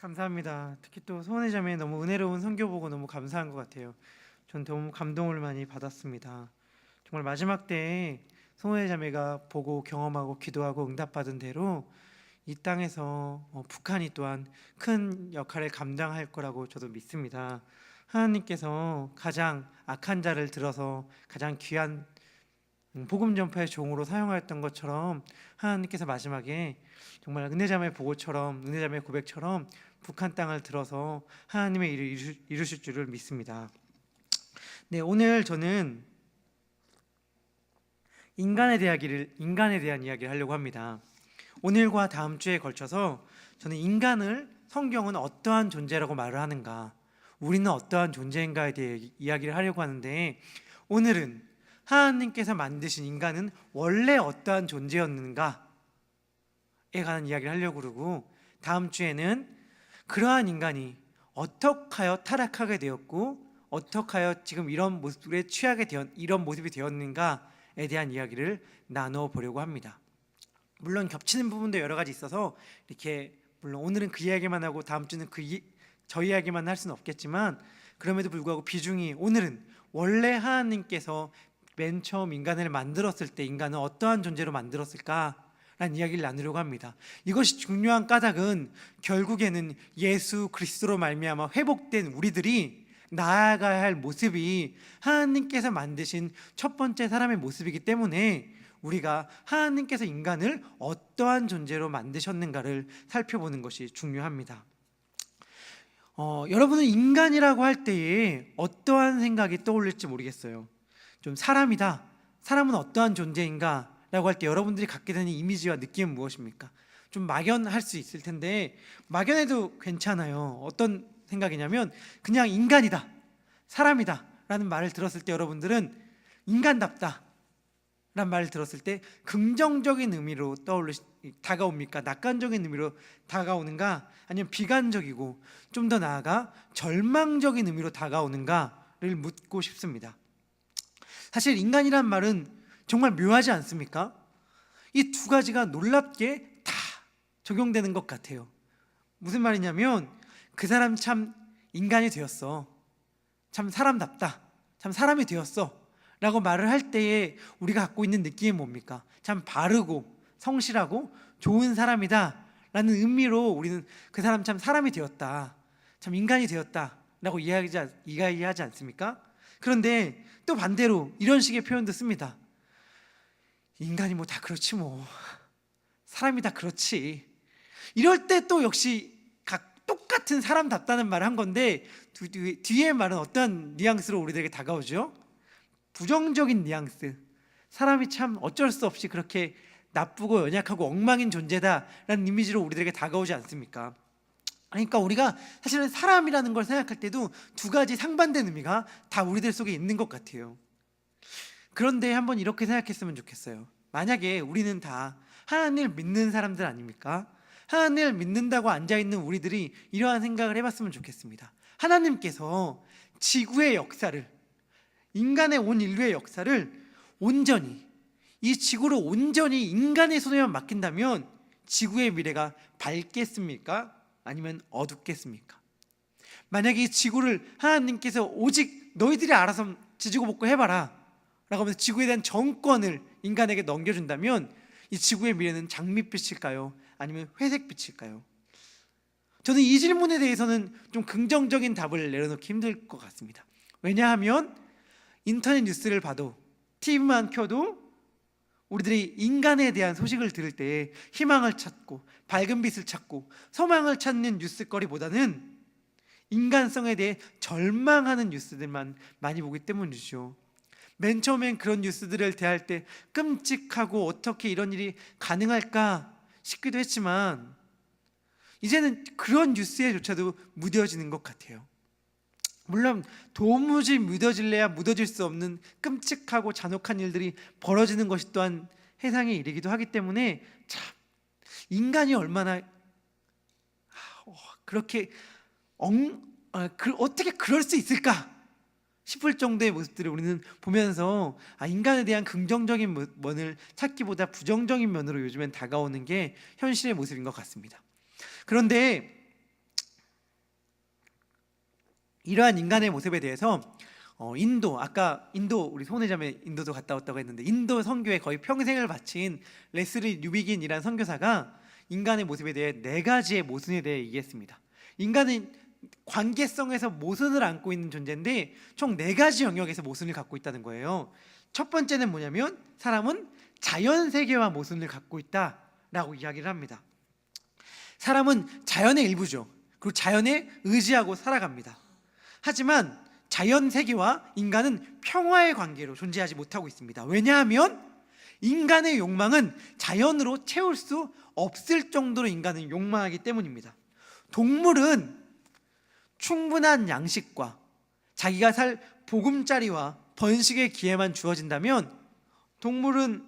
감사합니다. 특히 또 소원의 자매의 너무 은혜로운 선교 보고 너무 감사한 것 같아요. 전 너무 감동을 많이 받았습니다. 정말 마지막 때에 소원의 자매가 보고 경험하고 기도하고 응답받은 대로 이 땅에서 북한이 또한 큰 역할을 감당할 거라고 저도 믿습니다. 하나님께서 가장 악한 자를 들어서 가장 귀한 복음 전파의 종으로 사용하였던 것처럼 하나님께서 마지막에 정말 은혜자매 보고처럼 은혜자매 고백처럼 북한 땅을 들어서 하나님의 일을 이루실 줄을 믿습니다. 네, 오늘 저는 인간에 대한 이야기를 하려고 합니다. 오늘과 다음 주에 걸쳐서 저는 인간을 성경은 어떠한 존재라고 말을 하는가, 우리는 어떠한 존재인가에 대해 이야기를 하려고 하는데, 오늘은 하나님께서 만드신 인간은 원래 어떠한 존재였는가에 관한 이야기를 하려고 그러고, 다음 주에는 그러한 인간이 어떻게 하여 타락하게 되었고 어떻게 하여 지금 이런 모습이 되었는가에 대한 이야기를 나눠 보려고 합니다. 물론 겹치는 부분도 여러 가지 있어서 이렇게 물론 오늘은 그 이야기만 하고 다음 주는 저 이야기만 할 수는 없겠지만, 그럼에도 불구하고 비중이 오늘은 원래 하나님께서 맨 처음 인간을 만들었을 때 인간은 어떠한 존재로 만들었을까 라는 이야기를 나누려고 합니다. 이것이 중요한 까닭은 결국에는 예수 그리스도로 말미암아 회복된 우리들이 나아가야 할 모습이 하나님께서 만드신 첫 번째 사람의 모습이기 때문에 우리가 하나님께서 인간을 어떠한 존재로 만드셨는가를 살펴보는 것이 중요합니다. 여러분은 인간이라고 할 때에 어떠한 생각이 떠올릴지 모르겠어요. 좀 사람이다, 사람은 어떠한 존재인가 라고 할 때 여러분들이 갖게 되는 이미지와 느낌은 무엇입니까? 좀 막연할 수 있을 텐데 막연해도 괜찮아요. 어떤 생각이냐면 그냥 인간이다, 사람이다 라는 말을 들었을 때 여러분들은 인간답다 라는 말을 들었을 때 긍정적인 의미로 다가옵니까? 낙관적인 의미로 다가오는가? 아니면 비관적이고 좀 더 나아가 절망적인 의미로 다가오는가를 묻고 싶습니다. 사실 인간이란 말은 정말 묘하지 않습니까? 이 두 가지가 놀랍게 다 적용되는 것 같아요. 무슨 말이냐면 그 사람 참 인간이 되었어, 참 사람답다, 참 사람이 되었어 라고 말을 할 때에 우리가 갖고 있는 느낌이 뭡니까? 참 바르고 성실하고 좋은 사람이다 라는 의미로 우리는 그 사람 참 사람이 되었다, 참 인간이 되었다 라고 이야기하지 않습니까? 그런데 또 반대로 이런 식의 표현도 씁니다. 인간이 뭐 다 그렇지, 뭐 사람이 다 그렇지. 이럴 때 또 역시 똑같은 사람답다는 말을 한 건데 뒤에 말은 어떤 뉘앙스로 우리들에게 다가오죠? 부정적인 뉘앙스, 사람이 참 어쩔 수 없이 그렇게 나쁘고 연약하고 엉망인 존재다라는 이미지로 우리들에게 다가오지 않습니까? 그러니까 우리가 사실은 사람이라는 걸 생각할 때도 두 가지 상반된 의미가 다 우리들 속에 있는 것 같아요. 그런데 한번 이렇게 생각했으면 좋겠어요. 만약에 우리는 다 하나님을 믿는 사람들 아닙니까? 하나님을 믿는다고 앉아있는 우리들이 이러한 생각을 해봤으면 좋겠습니다. 하나님께서 지구의 역사를, 인간의 온 인류의 역사를 온전히, 이 지구를 온전히 인간의 손에만 맡긴다면 지구의 미래가 밝겠습니까? 아니면 어둡겠습니까? 만약에 이 지구를 하나님께서 오직 너희들이 알아서 지지고 볶고 해봐라 라고 하면서 지구에 대한 정권을 인간에게 넘겨준다면 이 지구의 미래는 장밋빛일까요? 아니면 회색빛일까요? 저는 이 질문에 대해서는 좀 긍정적인 답을 내려놓기 힘들 것 같습니다. 왜냐하면 인터넷 뉴스를 봐도 TV만 켜도 우리들이 인간에 대한 소식을 들을 때 희망을 찾고 밝은 빛을 찾고 소망을 찾는 뉴스거리보다는 인간성에 대해 절망하는 뉴스들만 많이 보기 때문이죠. 맨 처음엔 그런 뉴스들을 대할 때 끔찍하고 어떻게 이런 일이 가능할까 싶기도 했지만 이제는 그런 뉴스에조차도 무뎌지는 것 같아요. 물론 도무지 무뎌질래야 무뎌질 수 없는 끔찍하고 잔혹한 일들이 벌어지는 것이 또한 세상의 일이기도 하기 때문에 참 인간이 얼마나 그렇게 어떻게 그럴 수 있을까 싶을 정도의 모습들을 우리는 보면서 인간에 대한 긍정적인 면을 찾기보다 부정적인 면으로 요즘엔 다가오는 게 현실의 모습인 것 같습니다. 그런데 이러한 인간의 모습에 대해서 아까 인도 우리 소내자매 인도도 갔다 왔다고 했는데 인도 선교에 거의 평생을 바친 레슬리 뉴비긴이라는 선교사가 인간의 모습에 대해 4가지의 모순에 대해 얘기했습니다. 인간은 관계성에서 모순을 안고 있는 존재인데 총 4가지 영역에서 모순을 갖고 있다는 거예요. 첫 번째는 뭐냐면 사람은 자연 세계와 모순을 갖고 있다라고 이야기를 합니다. 사람은 자연의 일부죠. 그리고 자연에 의지하고 살아갑니다. 하지만 자연 세계와 인간은 평화의 관계로 존재하지 못하고 있습니다. 왜냐하면 인간의 욕망은 자연으로 채울 수 없을 정도로 인간은 욕망하기 때문입니다. 동물은 충분한 양식과 자기가 살 보금자리와 번식의 기회만 주어진다면 동물은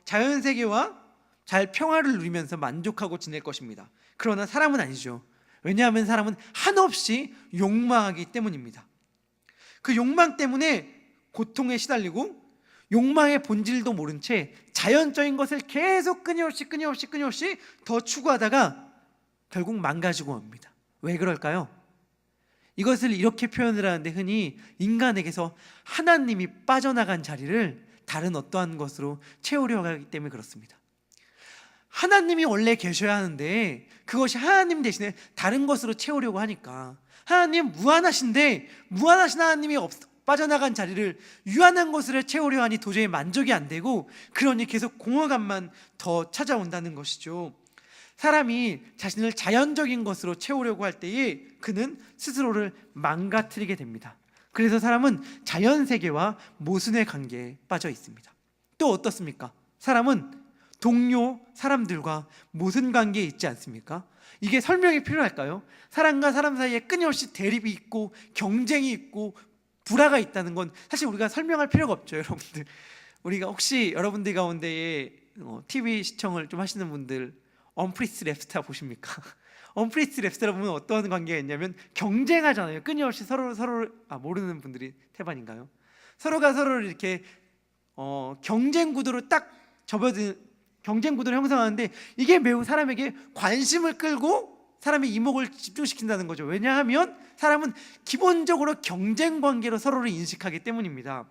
자연 세계와 잘 평화를 누리면서 만족하고 지낼 것입니다. 그러나 사람은 아니죠. 왜냐하면 사람은 한없이 욕망하기 때문입니다. 그 욕망 때문에 고통에 시달리고 욕망의 본질도 모른 채 자연적인 것을 계속 끊임없이 더 추구하다가 결국 망가지고 옵니다. 왜 그럴까요? 이것을 이렇게 표현을 하는데 흔히 인간에게서 하나님이 빠져나간 자리를 다른 어떠한 것으로 채우려고 하기 때문에 그렇습니다. 하나님이 원래 계셔야 하는데 그것이 하나님 대신에 다른 것으로 채우려고 하니까 하나님 무한하신데 무한하신 하나님이 빠져나간 자리를 유한한 것으로 채우려 하니 도저히 만족이 안 되고 그러니 계속 공허감만 더 찾아온다는 것이죠. 사람이 자신을 자연적인 것으로 채우려고 할 때에 그는 스스로를 망가뜨리게 됩니다. 그래서 사람은 자연세계와 모순의 관계에 빠져 있습니다. 또 어떻습니까? 사람은 동료 사람들과 모순 관계에 있지 않습니까? 이게 설명이 필요할까요? 사람과 사람 사이에 끊임없이 대립이 있고 경쟁이 있고 불화가 있다는 건 사실 우리가 설명할 필요가 없죠, 여러분들. 우리가 혹시 여러분들 가운데에 TV 시청을 좀 하시는 분들 언프리스 랩스타 보십니까? 언프리스 랩스타 보면 어떤 관계가 있냐면 경쟁하잖아요. 끊임없이 서로를 모르는 분들이 태반인가요? 서로가 서로를 이렇게 경쟁 구도로 딱 접어든 경쟁 구도를 형성하는데 이게 매우 사람에게 관심을 끌고 사람의 이목을 집중시킨다는 거죠. 왜냐하면 사람은 기본적으로 경쟁 관계로 서로를 인식하기 때문입니다.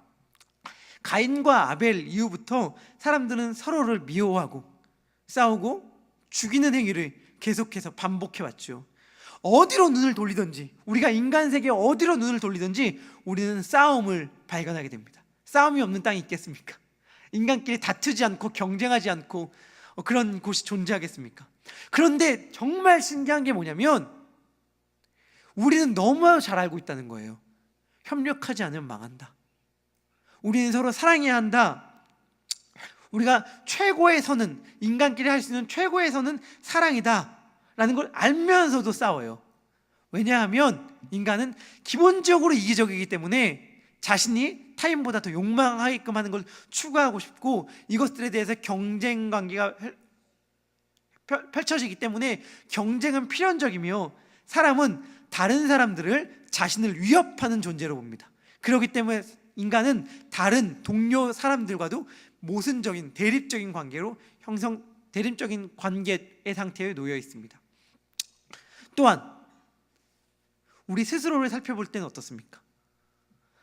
가인과 아벨 이후부터 사람들은 서로를 미워하고 싸우고 죽이는 행위를 계속해서 반복해왔죠. 어디로 눈을 돌리든지 우리가 인간 세계에 어디로 눈을 돌리든지 우리는 싸움을 발견하게 됩니다. 싸움이 없는 땅이 있겠습니까? 인간끼리 다투지 않고 경쟁하지 않고 그런 곳이 존재하겠습니까? 그런데 정말 신기한 게 뭐냐면 우리는 너무 잘 알고 있다는 거예요. 협력하지 않으면 망한다. 우리는 서로 사랑해야 한다. 우리가 최고의 선은 인간끼리 할 수 있는 최고의 선은 사랑이다 라는 걸 알면서도 싸워요. 왜냐하면 인간은 기본적으로 이기적이기 때문에 자신이 타인보다 더 욕망하게끔 하는 걸 추구하고 싶고 이것들에 대해서 경쟁 관계가 펼쳐지기 때문에 경쟁은 필연적이며 사람은 다른 사람들을 자신을 위협하는 존재로 봅니다. 그렇기 때문에 인간은 다른 동료 사람들과도 모순적인 대립적인 관계로 대립적인 관계의 상태에 놓여 있습니다. 또한 우리 스스로를 살펴볼 때는 어떻습니까?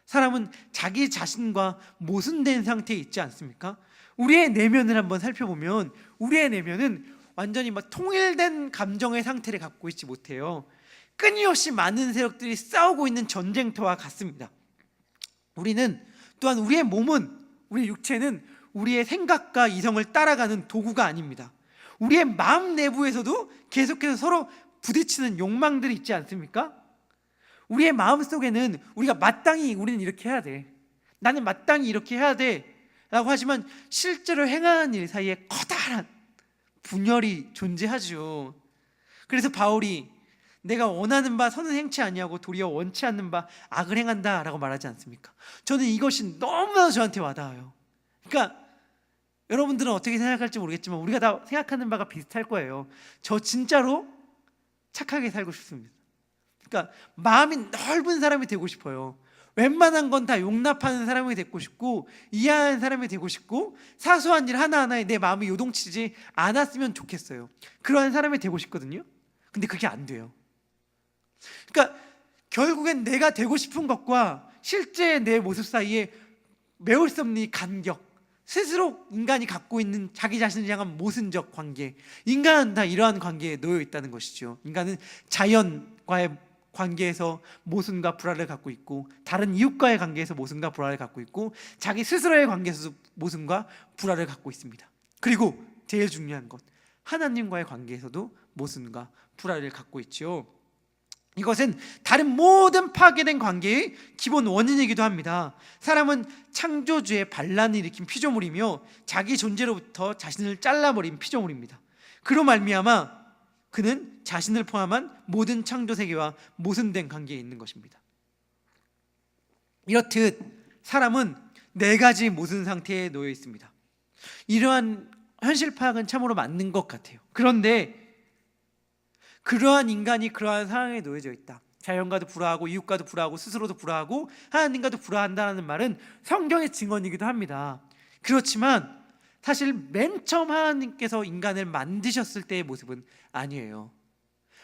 사람은 자기 자신과 모순된 상태에 있지 않습니까? 우리의 내면을 한번 살펴보면 우리의 내면은 완전히 통일된 감정의 상태를 갖고 있지 못해요. 끊임없이 많은 세력들이 싸우고 있는 전쟁터와 같습니다. 우리는 또한 우리의 몸은 우리의 육체는 우리의 생각과 이성을 따라가는 도구가 아닙니다. 우리의 마음 내부에서도 계속해서 서로 부딪히는 욕망들이 있지 않습니까? 우리의 마음 속에는 우리가 마땅히 우리는 이렇게 해야 돼, 나는 마땅히 이렇게 해야 돼 라고 하지만 실제로 행하는 일 사이에 커다란 분열이 존재하죠. 그래서 바울이 내가 원하는 바 선은 행치 아니하고 도리어 원치 않는 바 악을 행한다 라고 말하지 않습니까? 저는 이것이 너무나 저한테 와닿아요. 그러니까 여러분들은 어떻게 생각할지 모르겠지만 우리가 다 생각하는 바가 비슷할 거예요. 저 진짜로 착하게 살고 싶습니다. 그러니까 마음이 넓은 사람이 되고 싶어요. 웬만한 건 다 용납하는 사람이 되고 싶고 이해하는 사람이 되고 싶고 사소한 일 하나하나에 내 마음이 요동치지 않았으면 좋겠어요. 그러한 사람이 되고 싶거든요. 근데 그게 안 돼요. 그러니까 결국엔 내가 되고 싶은 것과 실제 내 모습 사이에 메울 수 없는 이 간격, 스스로 인간이 갖고 있는 자기 자신을 향한 모순적 관계, 인간은 다 이러한 관계에 놓여 있다는 것이죠. 인간은 자연과의 관계에서 모순과 불화를 갖고 있고, 다른 이웃과의 관계에서 모순과 불화를 갖고 있고, 자기 스스로의 관계에서도 모순과 불화를 갖고 있습니다. 그리고 제일 중요한 것, 하나님과의 관계에서도 모순과 불화를 갖고 있죠. 이것은 다른 모든 파괴된 관계의 기본 원인이기도 합니다. 사람은 창조주의 반란을 일으킨 피조물이며 자기 존재로부터 자신을 잘라버린 피조물입니다. 그로 말미암아 그는 자신을 포함한 모든 창조 세계와 모순된 관계에 있는 것입니다. 이렇듯 사람은 네 가지 모순 상태에 놓여 있습니다. 이러한 현실 파악은 참으로 맞는 것 같아요. 그런데 그러한 인간이 그러한 상황에 놓여져 있다, 자연과도 불화하고 이웃과도 불화하고 스스로도 불화하고 하나님과도 불화한다는 말은 성경의 증언이기도 합니다. 그렇지만 사실 맨 처음 하나님께서 인간을 만드셨을 때의 모습은 아니에요.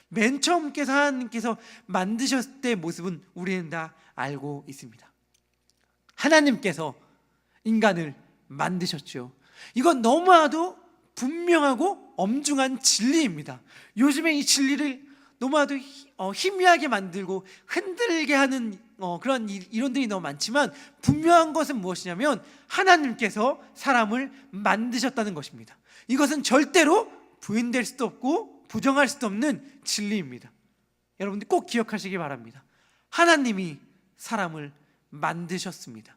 맨 처음께서 하나님께서 만드셨을 때의 모습은 우리는 다 알고 있습니다. 하나님께서 인간을 만드셨죠. 이건 너무나도 분명하고 엄중한 진리입니다. 요즘에 이 진리를 너무나도 희미하게 만들고 흔들게 하는 그런 이론들이 너무 많지만, 분명한 것은 무엇이냐면 하나님께서 사람을 만드셨다는 것입니다. 이것은 절대로 부인될 수도 없고 부정할 수도 없는 진리입니다. 여러분들 꼭 기억하시기 바랍니다. 하나님이 사람을 만드셨습니다.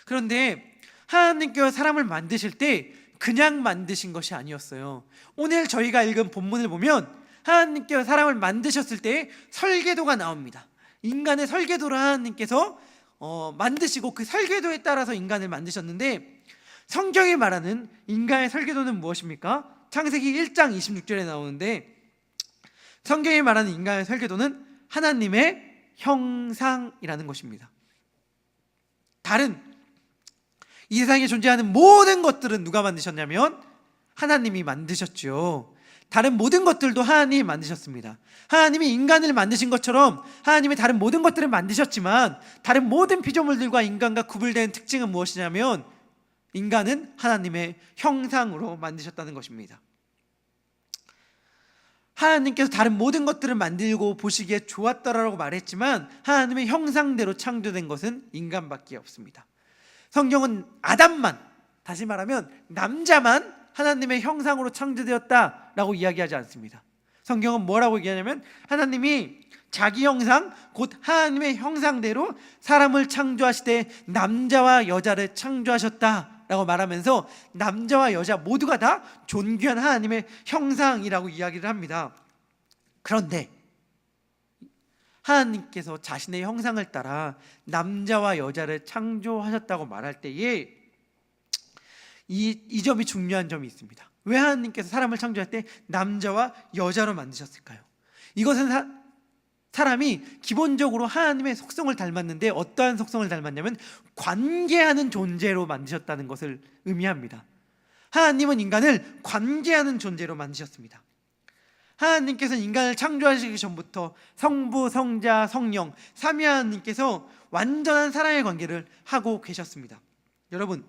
그런데 하나님께서 사람을 만드실 때 그냥 만드신 것이 아니었어요. 오늘 저희가 읽은 본문을 보면 하나님께서 사람을 만드셨을 때 설계도가 나옵니다. 인간의 설계도를 하나님께서 만드시고 그 설계도에 따라서 인간을 만드셨는데, 성경이 말하는 인간의 설계도는 무엇입니까? 창세기 1장 26절에 나오는데, 성경이 말하는 인간의 설계도는 하나님의 형상이라는 것입니다. 이 세상에 존재하는 모든 것들은 누가 만드셨냐면 하나님이 만드셨죠. 다른 모든 것들도 하나님이 만드셨습니다. 하나님이 인간을 만드신 것처럼 하나님이 다른 모든 것들을 만드셨지만, 다른 모든 피조물들과 인간과 구별되는 특징은 무엇이냐면 인간은 하나님의 형상으로 만드셨다는 것입니다. 하나님께서 다른 모든 것들을 만들고 보시기에 좋았더라라고 말했지만, 하나님의 형상대로 창조된 것은 인간밖에 없습니다. 성경은 아담만, 다시 말하면 남자만 하나님의 형상으로 창조되었다라고 이야기하지 않습니다. 성경은 뭐라고 얘기하냐면 하나님이 자기 형상, 곧 하나님의 형상대로 사람을 창조하시되 남자와 여자를 창조하셨다라고 말하면서 남자와 여자 모두가 다 존귀한 하나님의 형상이라고 이야기를 합니다. 그런데 하나님께서 자신의 형상을 따라 남자와 여자를 창조하셨다고 말할 때에 이 점이 중요한 점이 있습니다. 왜 하나님께서 사람을 창조할 때 남자와 여자로 만드셨을까요? 이것은 사람이 기본적으로 하나님의 속성을 닮았는데, 어떠한 속성을 닮았냐면 관계하는 존재로 만드셨다는 것을 의미합니다. 하나님은 인간을 관계하는 존재로 만드셨습니다. 하나님께서는 인간을 창조하시기 전부터 성부, 성자, 성령 삼위 하나님께서 완전한 사랑의 관계를 하고 계셨습니다. 여러분,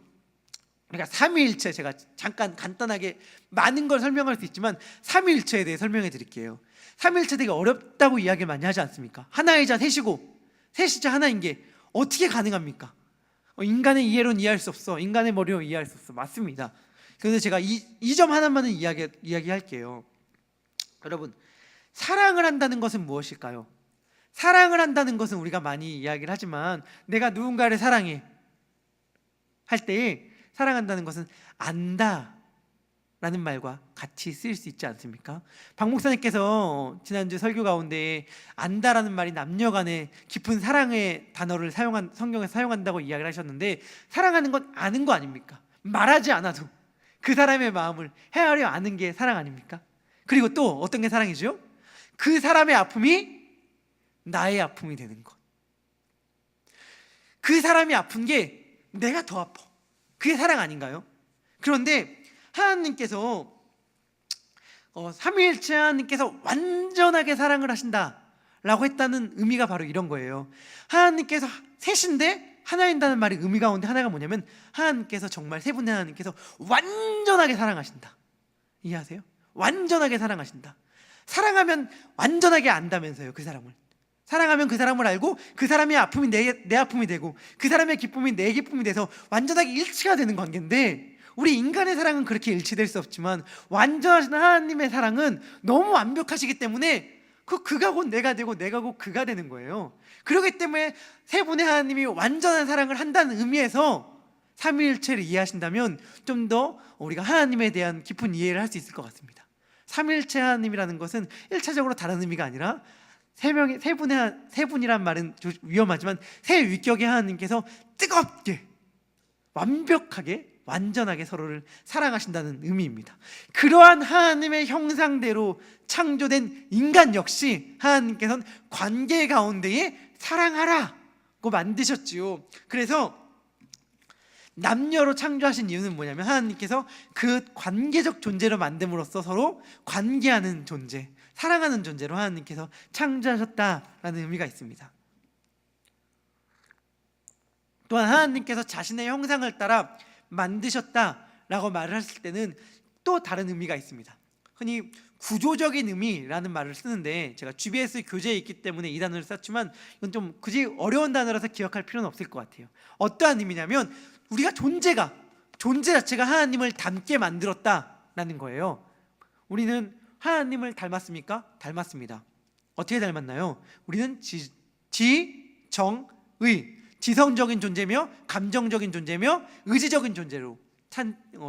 그러니까 삼위일체, 제가 잠깐 간단하게 많은 걸 설명할 수 있지만 삼위일체에 대해 설명해 드릴게요. 삼위일체 되게 어렵다고 이야기를 많이 하지 않습니까? 하나이자 셋이고 셋이자 하나인 게 어떻게 가능합니까? 인간의 이해로는 이해할 수 없어, 인간의 머리로 이해할 수 없어. 맞습니다. 그런데 제가 이 점 하나만은 이야기할게요. 여러분, 사랑을 한다는 것은 무엇일까요? 사랑을 한다는 것은 우리가 많이 이야기를 하지만, 내가 누군가를 사랑해 할 때에 사랑한다는 것은 안다 라는 말과 같이 쓰일 수 있지 않습니까? 박 목사님께서 지난주 설교 가운데 안다라는 말이 남녀간의 깊은 사랑의 단어를 성경에서 사용한다고 이야기를 하셨는데, 사랑하는 건 아는 거 아닙니까? 말하지 않아도 그 사람의 마음을 헤아려 아는 게 사랑 아닙니까? 그리고 또 어떤 게 사랑이죠? 그 사람의 아픔이 나의 아픔이 되는 것. 그 사람이 아픈 게 내가 더 아파. 그게 사랑 아닌가요? 그런데 하나님께서 삼위일체 하나님께서 완전하게 사랑을 하신다라고 라고 했다는 의미가 바로 이런 거예요. 하나님께서 셋인데 하나인다는 말의 의미 가운데 하나가 뭐냐면, 하나님께서 정말 세 분의 하나님께서 완전하게 사랑하신다. 이해하세요? 완전하게 사랑하신다. 사랑하면 완전하게 안다면서요. 그 사람을 사랑하면 그 사람을 알고, 그 사람의 아픔이 내 아픔이 되고, 그 사람의 기쁨이 내 기쁨이 돼서 완전하게 일치가 되는 관계인데, 우리 인간의 사랑은 그렇게 일치될 수 없지만 완전하신 하나님의 사랑은 너무 완벽하시기 때문에 그가 곧 내가 되고 내가 곧 그가 되는 거예요. 그렇기 때문에 세 분의 하나님이 완전한 사랑을 한다는 의미에서 삼위일체를 이해하신다면 좀 더 우리가 하나님에 대한 깊은 이해를 할 수 있을 것 같습니다. 삼위일체 하나님이라는 것은 1차적으로 다른 의미가 아니라 세 분이란 말은 좀 위험하지만 세 위격의 하나님께서 뜨겁게 완벽하게 완전하게 서로를 사랑하신다는 의미입니다. 그러한 하나님의 형상대로 창조된 인간 역시 하나님께서는 관계 가운데에 사랑하라고 만드셨지요. 그래서 남녀로 창조하신 이유는 뭐냐면, 하나님께서 그 관계적 존재로 만듦으로써 서로 관계하는 존재, 사랑하는 존재로 하나님께서 창조하셨다라는 의미가 있습니다. 또한 하나님께서 자신의 형상을 따라 만드셨다라고 말을 했을 때는 또 다른 의미가 있습니다. 흔히 구조적인 의미라는 말을 쓰는데, 제가 GBS 교재에 있기 때문에 이 단어를 썼지만 이건 좀 굳이 어려운 단어라서 기억할 필요는 없을 것 같아요. 어떠한 의미냐면, 우리가 존재 자체가 하나님을 닮게 만들었다라는 거예요. 우리는 하나님을 닮았습니까? 닮았습니다. 어떻게 닮았나요? 우리는 지정의, 지성적인 존재며 감정적인 존재며 의지적인 존재로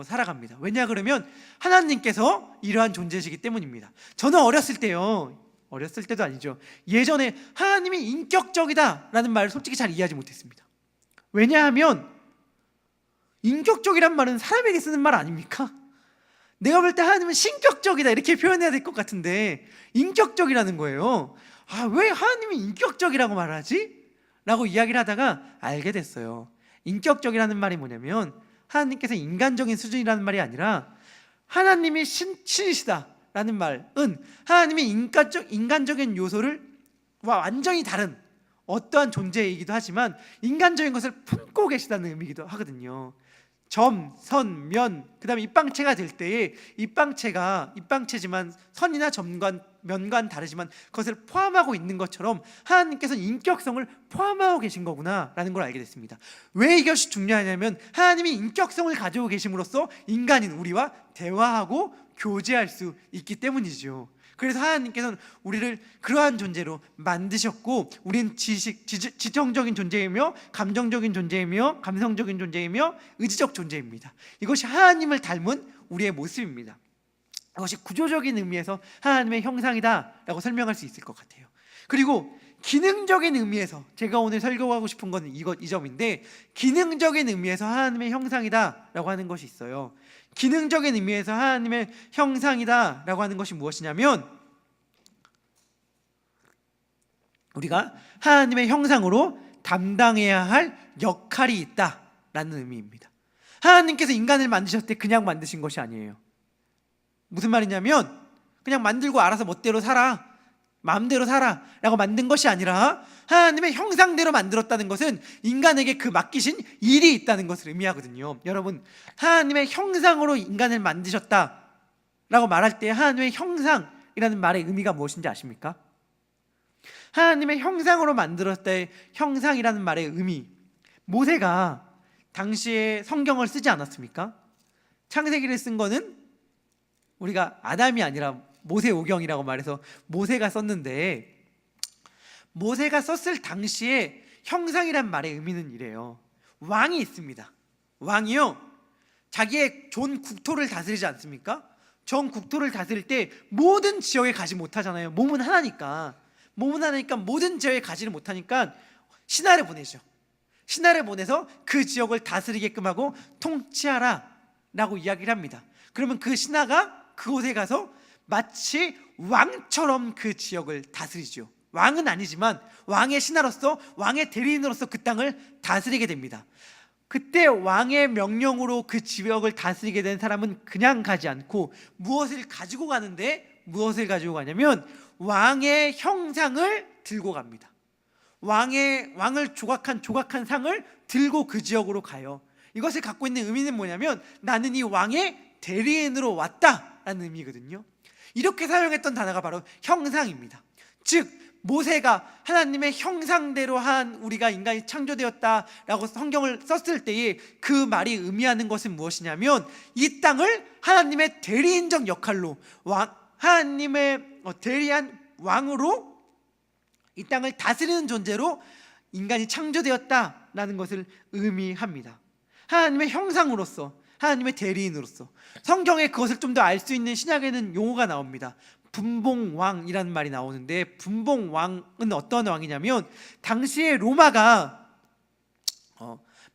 살아갑니다. 왜냐 그러면 하나님께서 이러한 존재시기 때문입니다. 저는 어렸을 때도 아니죠, 예전에 하나님이 인격적이다라는 말을 솔직히 잘 이해하지 못했습니다. 왜냐하면 인격적이란 말은 사람에게 쓰는 말 아닙니까? 내가 볼 때 하나님은 신격적이다 이렇게 표현해야 될 것 같은데 인격적이라는 거예요. 왜 하나님이 인격적이라고 말하지? 라고 이야기를 하다가 알게 됐어요. 인격적이라는 말이 뭐냐면, 하나님께서 인간적인 수준이라는 말이 아니라 하나님이 신이시다라는 말은 하나님이 인간적인 요소를 완전히 다른 어떠한 존재이기도 하지만 인간적인 것을 품고 계시다는 의미이기도 하거든요. 점, 선, 면, 그 다음에 입방체가 될 때에 입방체지만 선이나 점과 면과는 다르지만 그것을 포함하고 있는 것처럼 하나님께서는 인격성을 포함하고 계신 거구나 라는 걸 알게 됐습니다. 왜 이것이 중요하냐면, 하나님이 인격성을 가지고 계심으로써 인간인 우리와 대화하고 교제할 수 있기 때문이죠. 그래서 하나님께서는 우리를 그러한 존재로 만드셨고, 우리는 지성적인 존재이며 감정적인 존재이며 감성적인 존재이며 의지적 존재입니다. 이것이 하나님을 닮은 우리의 모습입니다. 이것이 구조적인 의미에서 하나님의 형상이다 라고 설명할 수 있을 것 같아요. 그리고 기능적인 의미에서 제가 오늘 설교하고 싶은 건 이 점인데, 기능적인 의미에서 하나님의 형상이다 라고 하는 것이 있어요. 기능적인 의미에서 하나님의 형상이다 라고 하는 것이 무엇이냐면, 우리가 하나님의 형상으로 담당해야 할 역할이 있다라는 의미입니다. 하나님께서 인간을 만드셨을 때 그냥 만드신 것이 아니에요. 무슨 말이냐면, 그냥 만들고 알아서 멋대로 살아, 마음대로 살아 라고 만든 것이 아니라 하나님의 형상대로 만들었다는 것은 인간에게 그 맡기신 일이 있다는 것을 의미하거든요. 여러분, 하나님의 형상으로 인간을 만드셨다 라고 말할 때 하나님의 형상이라는 말의 의미가 무엇인지 아십니까? 하나님의 형상으로 만들었을 때 형상이라는 말의 의미, 모세가 당시에 성경을 쓰지 않았습니까? 창세기를 쓴 거는 우리가 아담이 아니라 모세오경이라고 말해서 모세가 썼는데, 모세가 썼을 당시에 형상이란 말의 의미는 이래요. 왕이 있습니다. 왕이요, 자기의 전 국토를 다스리지 않습니까? 전 국토를 다스릴 때 모든 지역에 가지 못하잖아요. 몸은 하나니까 모든 지역에 가지를 못하니까 신하를 보내죠. 신하를 보내서 그 지역을 다스리게끔 하고 통치하라 라고 이야기를 합니다. 그러면 그 신하가 그곳에 가서 마치 왕처럼 그 지역을 다스리죠. 왕은 아니지만 왕의 신하로서, 왕의 대리인으로서 그 땅을 다스리게 됩니다. 그때 왕의 명령으로 그 지역을 다스리게 된 사람은 그냥 가지 않고 무엇을 가지고 가는데 무엇을 가지고 가냐면 왕의 형상을 들고 갑니다. 왕을 조각한 상을 들고 그 지역으로 가요. 이것을 갖고 있는 의미는 뭐냐면 나는 이 왕의 대리인으로 왔다라는 의미거든요. 이렇게 사용했던 단어가 바로 형상입니다. 즉 모세가 하나님의 형상대로 한 우리가 인간이 창조되었다라고 성경을 썼을 때에 그 말이 의미하는 것은 무엇이냐면 이 땅을 하나님의 대리인적 역할로 하나님의 대리한 왕으로 이 땅을 다스리는 존재로 인간이 창조되었다라는 것을 의미합니다. 하나님의 형상으로서, 하나님의 대리인으로서. 성경에 그것을 좀 더 알 수 있는 신약에는 용어가 나옵니다. 분봉왕이라는 말이 나오는데, 분봉왕은 어떤 왕이냐면 당시에 로마가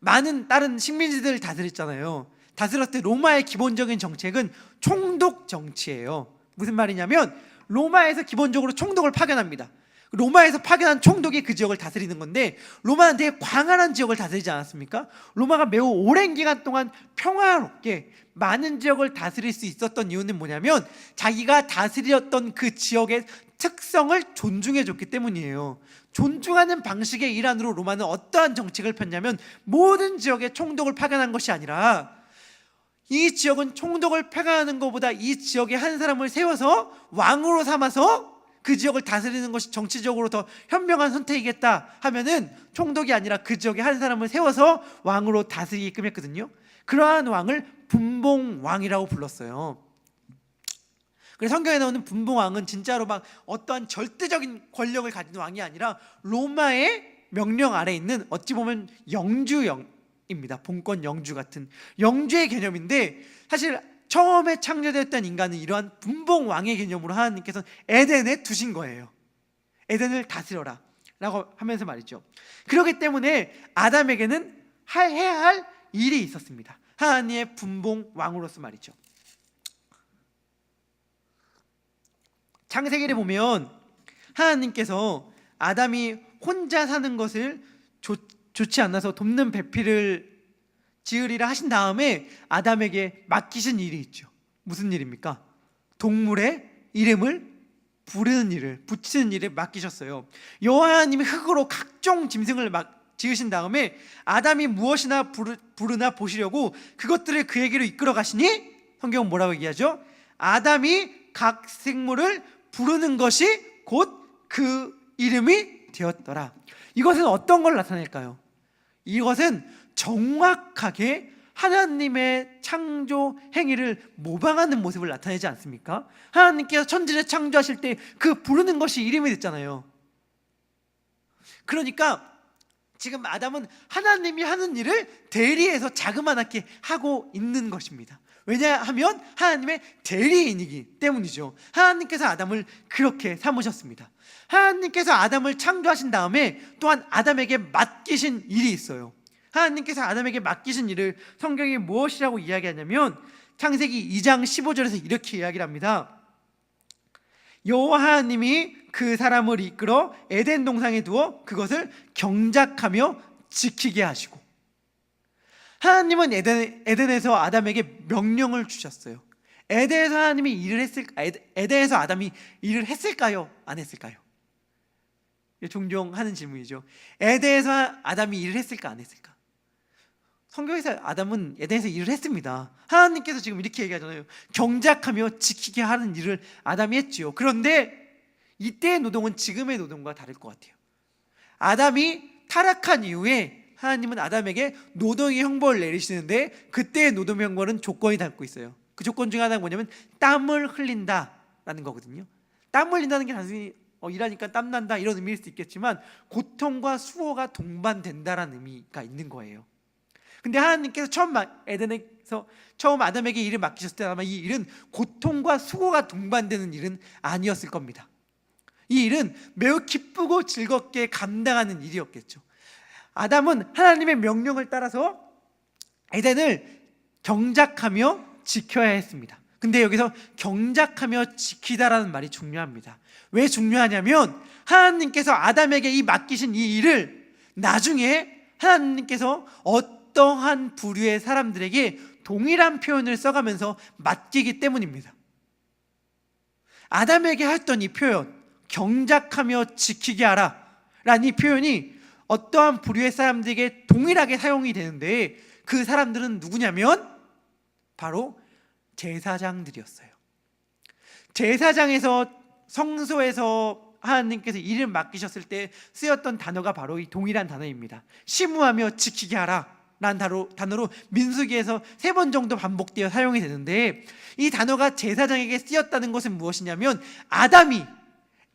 많은 다른 식민지들을 다스렸잖아요. 다스렸을 때 로마의 기본적인 정책은 총독 정치예요. 무슨 말이냐면 로마에서 기본적으로 총독을 파견합니다. 로마에서 파견한 총독이 그 지역을 다스리는 건데, 로마는 되게 광활한 지역을 다스리지 않았습니까? 로마가 매우 오랜 기간 동안 평화롭게 많은 지역을 다스릴 수 있었던 이유는 뭐냐면 자기가 다스렸던 그 지역의 특성을 존중해 줬기 때문이에요. 존중하는 방식의 일환으로 로마는 어떠한 정책을 폈냐면 모든 지역에 총독을 파견한 것이 아니라 이 지역은 총독을 파견하는 것보다 이 지역에 한 사람을 세워서 왕으로 삼아서 그 지역을 다스리는 것이 정치적으로 더 현명한 선택이겠다 하면은 총독이 아니라 그 지역에 한 사람을 세워서 왕으로 다스리게끔 했거든요. 그러한 왕을 분봉왕이라고 불렀어요. 그래서 성경에 나오는 분봉왕은 진짜로 막 어떠한 절대적인 권력을 가진 왕이 아니라 로마의 명령 아래에 있는 어찌 보면 영주입니다. 본권 영주 같은 영주의 개념인데, 사실 처음에 창조되었던 인간은 이러한 분봉왕의 개념으로 하나님께서 에덴에 두신 거예요. 에덴을 다스려라 라고 하면서 말이죠. 그렇기 때문에 아담에게는 해야 할 일이 있었습니다. 하나님의 분봉왕으로서 말이죠. 창세기를 보면 하나님께서 아담이 혼자 사는 것을 좋지 않아서 돕는 배필을 지으리라 하신 다음에 아담에게 맡기신 일이 있죠. 무슨 일입니까? 동물의 이름을 부르는 일을, 붙이는 일을 맡기셨어요. 여호와 하나님이 흙으로 각종 짐승을 지으신 다음에 아담이 무엇이나 부르나 보시려고 그것들을 그에게로 이끌어 가시니, 성경은 뭐라고 얘기하죠? 아담이 각 생물을 부르는 것이 곧 그 이름이 되었더라. 이것은 어떤 걸 나타낼까요? 이것은 정확하게 하나님의 창조 행위를 모방하는 모습을 나타내지 않습니까? 하나님께서 천지를 창조하실 때 그 부르는 것이 이름이 됐잖아요. 그러니까 지금 아담은 하나님이 하는 일을 대리해서 자그마하게 하고 있는 것입니다. 왜냐하면 하나님의 대리인이기 때문이죠. 하나님께서 아담을 그렇게 삼으셨습니다. 하나님께서 아담을 창조하신 다음에 또한 아담에게 맡기신 일이 있어요. 하나님께서 아담에게 맡기신 일을 성경이 무엇이라고 이야기하냐면 창세기 2장 15절에서 이렇게 이야기를 합니다. 여호와 하나님이 그 사람을 이끌어 에덴 동산에 두어 그것을 경작하며 지키게 하시고. 하나님은 에덴에서 아담에게 명령을 주셨어요. 에덴에서 에덴에서 아담이 일을 했을까요? 안 했을까요? 종종 하는 질문이죠. 에덴에서 아담이 일을 했을까? 안 했을까? 성경에서 아담은 에덴에서 일을 했습니다. 하나님께서 지금 이렇게 얘기하잖아요. 경작하며 지키게 하는 일을 아담이 했지요. 그런데 이때의 노동은 지금의 노동과 다를 것 같아요. 아담이 타락한 이후에 하나님은 아담에게 노동의 형벌을 내리시는데, 그때의 노동의 형벌은 조건이 닮고 있어요. 그 조건 중에 하나가 뭐냐면 땀을 흘린다라는 거거든요. 땀 흘린다는 게 단순히 일하니까 땀난다 이런 의미일 수도 있겠지만 고통과 수고가 동반된다라는 의미가 있는 거예요. 근데 하나님께서 에덴에서 처음 아담에게 일을 맡기셨을 때 아마 이 일은 고통과 수고가 동반되는 일은 아니었을 겁니다. 이 일은 매우 기쁘고 즐겁게 감당하는 일이었겠죠. 아담은 하나님의 명령을 따라서 에덴을 경작하며 지켜야 했습니다. 근데 여기서 경작하며 지키다라는 말이 중요합니다. 왜 중요하냐면 하나님께서 아담에게 이 맡기신 이 일을 나중에 하나님께서 어떠한 부류의 사람들에게 동일한 표현을 써가면서 맡기기 때문입니다. 아담에게 했던 이 표현, 경작하며 지키게 하라 라는 이 표현이 어떠한 부류의 사람들에게 동일하게 사용이 되는데, 그 사람들은 누구냐면 바로 제사장들이었어요. 제사장에서, 성소에서 하나님께서 일을 맡기셨을 때 쓰였던 단어가 바로 이 동일한 단어입니다. 심우하며 지키게 하라 라는 단어로 민수기에서 3번 정도 반복되어 사용이 되는데, 이 단어가 제사장에게 쓰였다는 것은 무엇이냐면 아담이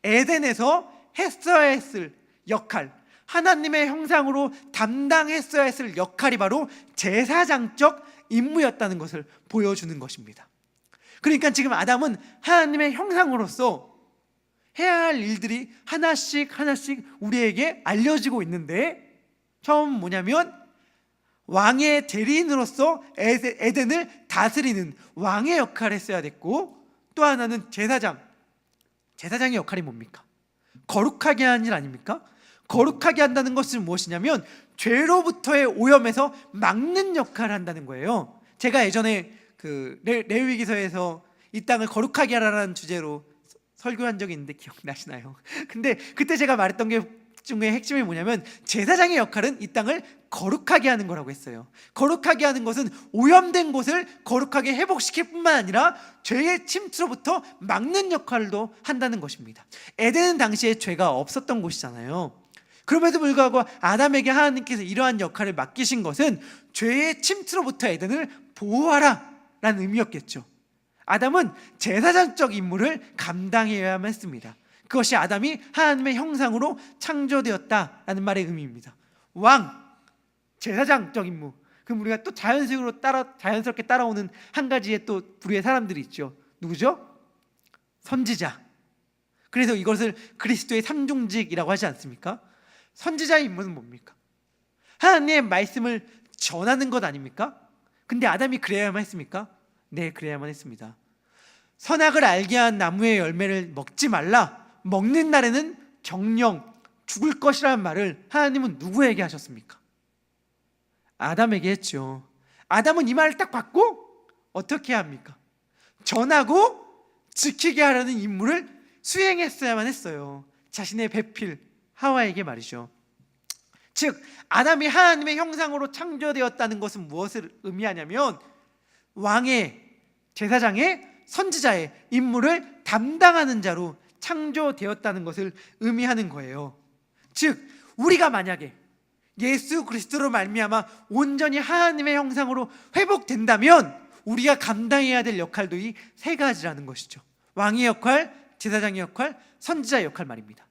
에덴에서 했어야 했을 역할, 하나님의 형상으로 담당했어야 했을 역할이 바로 제사장적 임무였다는 것을 보여주는 것입니다. 그러니까 지금 아담은 하나님의 형상으로서 해야 할 일들이 하나씩 우리에게 알려지고 있는데, 처음 뭐냐면 왕의 대리인으로서 에덴을 다스리는 왕의 역할을 했어야 됐고, 또 하나는 제사장의 역할이 뭡니까? 거룩하게 하는 일 아닙니까? 거룩하게 한다는 것은 무엇이냐면 죄로부터의 오염에서 막는 역할을 한다는 거예요. 제가 예전에 그 레위기서에서 이 땅을 거룩하게 하라는 주제로 설교한 적이 있는데 기억나시나요? 근데 그때 제가 말했던 게 중에 핵심이 뭐냐면 제사장의 역할은 이 땅을 거룩하게 하는 거라고 했어요. 거룩하게 하는 것은 오염된 곳을 거룩하게 회복시킬 뿐만 아니라 죄의 침투로부터 막는 역할도 한다는 것입니다. 에덴은 당시에 죄가 없었던 곳이잖아요. 그럼에도 불구하고 아담에게 하나님께서 이러한 역할을 맡기신 것은 죄의 침투로부터 에덴을 보호하라 라는 의미였겠죠. 아담은 제사장적 임무를 감당해야만 했습니다. 그것이 아담이 하나님의 형상으로 창조되었다라는 말의 의미입니다. 왕, 제사장적 임무. 그럼 우리가 또 자연스럽게 따라오는 한 가지의 또 부류의 사람들이 있죠. 누구죠? 선지자. 그래서 이것을 그리스도의 삼중직이라고 하지 않습니까? 선지자의 임무는 뭡니까? 하나님의 말씀을 전하는 것 아닙니까? 근데 아담이 그래야만 했습니까? 네, 그래야만 했습니다. 선악을 알게 한 나무의 열매를 먹지 말라, 먹는 날에는 정령 죽을 것이라는 말을 하나님은 누구에게 하셨습니까? 아담에게 했죠. 아담은 이 말을 딱 받고 어떻게 해야 합니까? 전하고 지키게 하라는 임무를 수행했어야만 했어요. 자신의 배필 하와에게 말이죠. 즉 아담이 하나님의 형상으로 창조되었다는 것은 무엇을 의미하냐면 왕의, 제사장의, 선지자의 임무를 담당하는 자로 창조되었다는 것을 의미하는 거예요. 즉 우리가 만약에 예수 그리스도로 말미암아 온전히 하나님의 형상으로 회복된다면 우리가 감당해야 될 역할도 이 3가지라는 것이죠. 왕의 역할, 제사장의 역할, 선지자의 역할 말입니다.